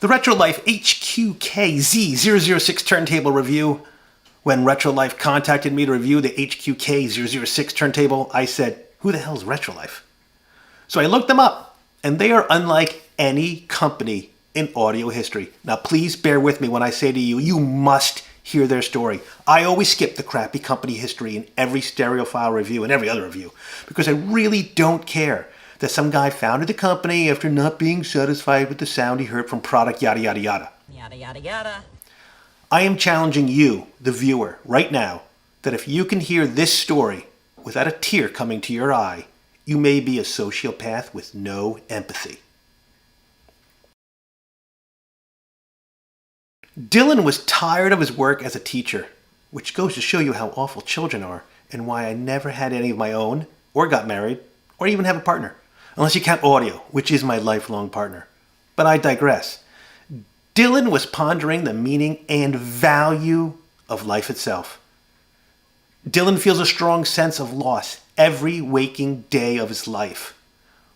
The RetroLife HQKZ-006 turntable review. When RetroLife contacted me to review the HQK-006 turntable, I said, who the hell is RetroLife? So I looked them up, and they are unlike any company in audio history. Now please bear with me when I say to you, you must hear their story. I always skip the crappy company history in every stereophile review and every other review, because I really don't care that some guy founded the company after not being satisfied with the sound he heard from product yada yada yada. Yada yada yada. I am challenging you, the viewer, right now, that if you can hear this story without a tear coming to your eye, you may be a sociopath with no empathy. Dylan was tired of his work as a teacher, which goes to show you how awful children are and why I never had any of my own, or got married, or even have a partner. Unless you count audio, which is my lifelong partner. But I digress. Dylan was pondering the meaning and value of life itself. Dylan feels a strong sense of loss every waking day of his life.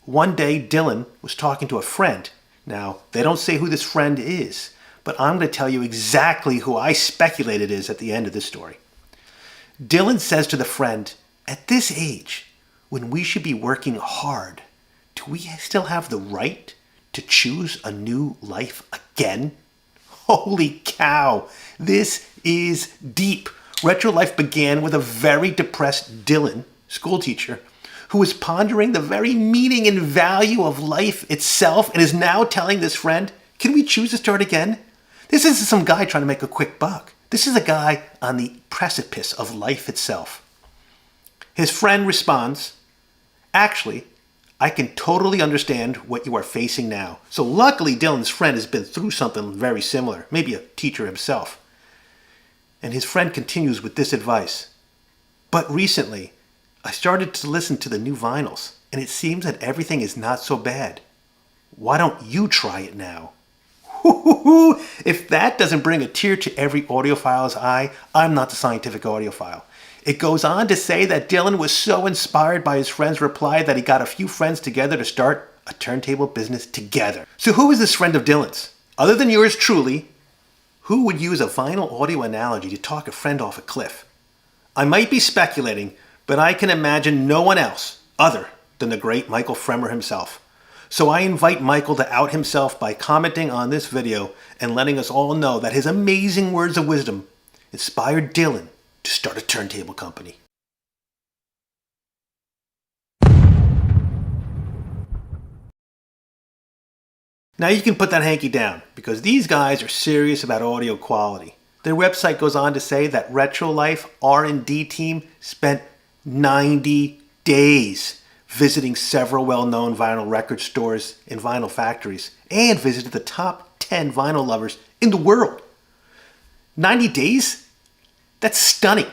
One day, Dylan was talking to a friend. Now, they don't say who this friend is, but I'm going to tell you exactly who I speculate it is at the end of this story. Dylan says to the friend, at this age, when we should be working hard, do we still have the right to choose a new life again? Holy cow, this is deep. RetroLife began with a very depressed Dylan, schoolteacher, who was pondering the very meaning and value of life itself and is now telling this friend, can we choose to start again? This isn't some guy trying to make a quick buck. This is a guy on the precipice of life itself. His friend responds, actually, I can totally understand what you are facing now. So luckily, Dylan's friend has been through something very similar, maybe a teacher himself. And his friend continues with this advice. But recently, I started to listen to the new vinyls, and it seems that everything is not so bad. Why don't you try it now? If that doesn't bring a tear to every audiophile's eye, I'm not the scientific audiophile. It goes on to say that Dylan was so inspired by his friend's reply that he got a few friends together to start a turntable business together. So who is this friend of Dylan's? Other than yours truly, who would use a vinyl audio analogy to talk a friend off a cliff? I might be speculating, but I can imagine no one else other than the great Michael Fremer himself. So I invite Michael to out himself by commenting on this video and letting us all know that his amazing words of wisdom inspired Dylan to start a turntable company. Now you can put that hanky down, because these guys are serious about audio quality. Their website goes on to say that RetroLife R&D team spent 90 days visiting several well-known vinyl record stores and vinyl factories, and visited the top 10 vinyl lovers in the world. 90 days? That's stunning.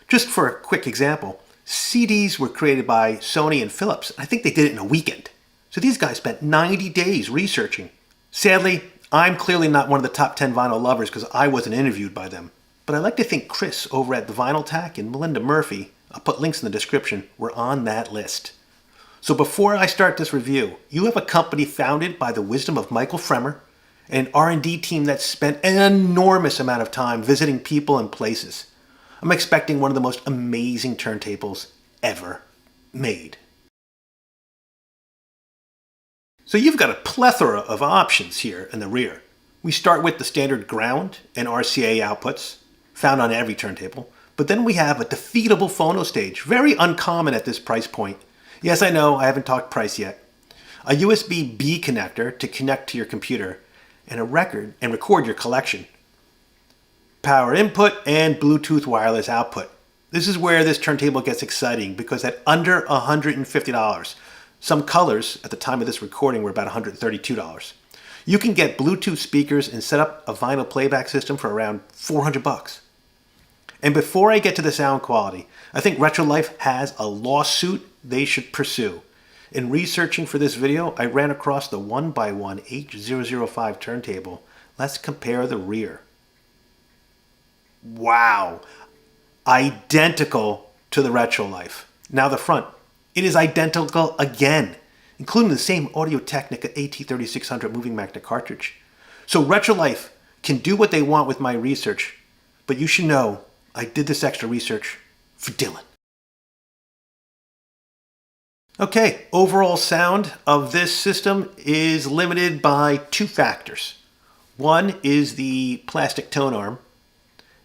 Just for a quick example, CDs were created by Sony and Philips. I think they did it in a weekend. So these guys spent 90 days researching. Sadly, I'm clearly not one of the top 10 vinyl lovers because I wasn't interviewed by them. But I like to think Chris over at the Vinyl Tack and Melinda Murphy, I'll put links in the description, were on that list. So before I start this review, you have a company founded by the wisdom of Michael Fremer, an R&D team that spent an enormous amount of time visiting people and places. I'm expecting one of the most amazing turntables ever made. So you've got a plethora of options here in the rear. We start with the standard ground and RCA outputs, found on every turntable, but then we have a defeatable phono stage, very uncommon at this price point. Yes, I know, I haven't talked price yet. A USB-B connector to connect to your computer, and a record and record your collection. Power input and Bluetooth wireless output. This is where this turntable gets exciting, because at under $150, some colors at the time of this recording were about $132. You can get Bluetooth speakers and set up a vinyl playback system for around $400. And before I get to the sound quality, I think RetroLife has a lawsuit they should pursue. In researching for this video, I ran across the 1x1 H005 turntable. Let's compare the rear. Wow! Identical to the RetroLife. Now the front. It is identical again, including the same Audio-Technica AT3600 moving magnet cartridge. So RetroLife can do what they want with my research, but you should know I did this extra research for Dylan. Okay, overall sound of this system is limited by two factors. One is the plastic tone arm,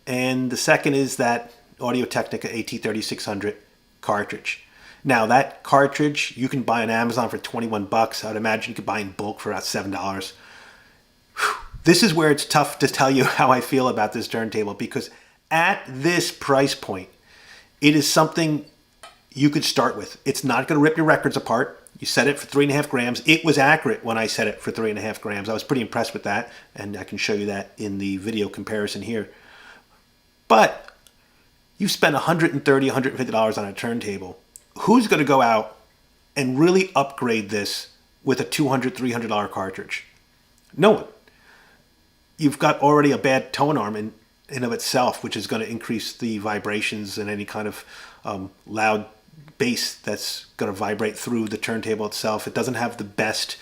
and the second is that Audio-Technica AT3600 cartridge. Now that cartridge you can buy on Amazon for 21 bucks. I'd imagine you could buy in bulk for about $7. This is where it's tough to tell you how I feel about this turntable, because at this price point, it is something you could start with. It's not going to rip your records apart. You set it for 3.5 grams. It was accurate when I set it for 3.5 grams. I was pretty impressed with that, and I can show you that in the video comparison here. But you spend $130, $150 on a turntable. Who's going to go out and really upgrade this with a $200, $300 cartridge? No one. You've got already a bad tone arm in of itself, which is going to increase the vibrations and any kind of loud bass that's going to vibrate through the turntable itself. It doesn't have the best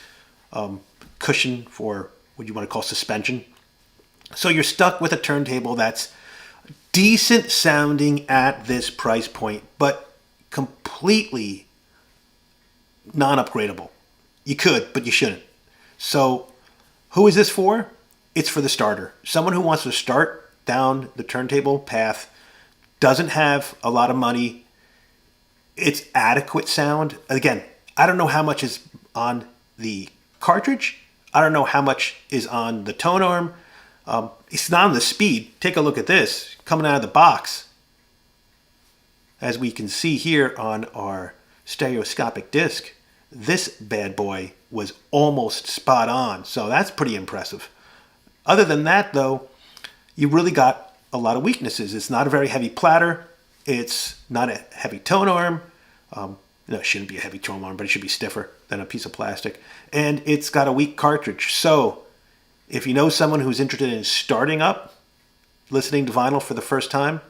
cushion for what you want to call suspension. So you're stuck with a turntable that's decent sounding at this price point, but completely non-upgradable. You could, but you shouldn't. So who is this for? It's for the starter. Someone who wants to start down the turntable path, doesn't have a lot of money. It's adequate sound. Again, I don't know how much is on the cartridge. I don't know how much is on the tone arm. It's not on the speed. Take a look at this coming out of the box. As we can see here on our stereoscopic disc, this bad boy was almost spot on. So that's pretty impressive. Other than that, though, you really got a lot of weaknesses. It's not a very heavy platter. It's not a heavy tone arm. No, it shouldn't be a heavy tone arm, but it should be stiffer than a piece of plastic. And it's got a weak cartridge. So if you know someone who's interested in starting up, listening to vinyl for the first time,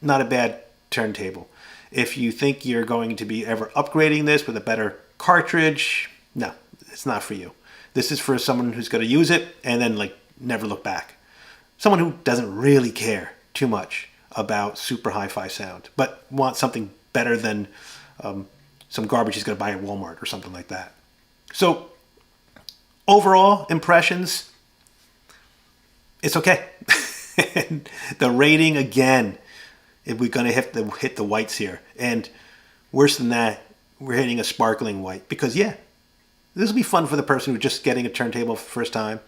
not a bad turntable. If you think you're going to be ever upgrading this with a better cartridge, no, it's not for you. This is for someone who's going to use it and then never look back. Someone who doesn't really care too much about super hi-fi sound, but wants something better than some garbage he's going to buy at Walmart or something like that. So overall impressions, it's okay. The rating, again, if we're going to hit the whites here, and worse than that, we're hitting a sparkling white, because yeah, this will be fun for the person who's just getting a turntable for the first time,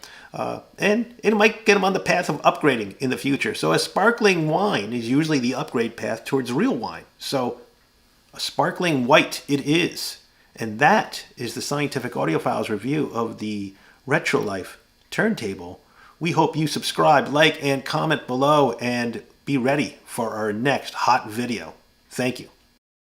and it might get them on the path of upgrading in the future. So a sparkling wine is usually the upgrade path towards real wine. So a sparkling white it is. And that is the Scientific Audiophiles review of the RetroLife turntable. We hope you subscribe, like, and comment below, and be ready for our next hot video. Thank you.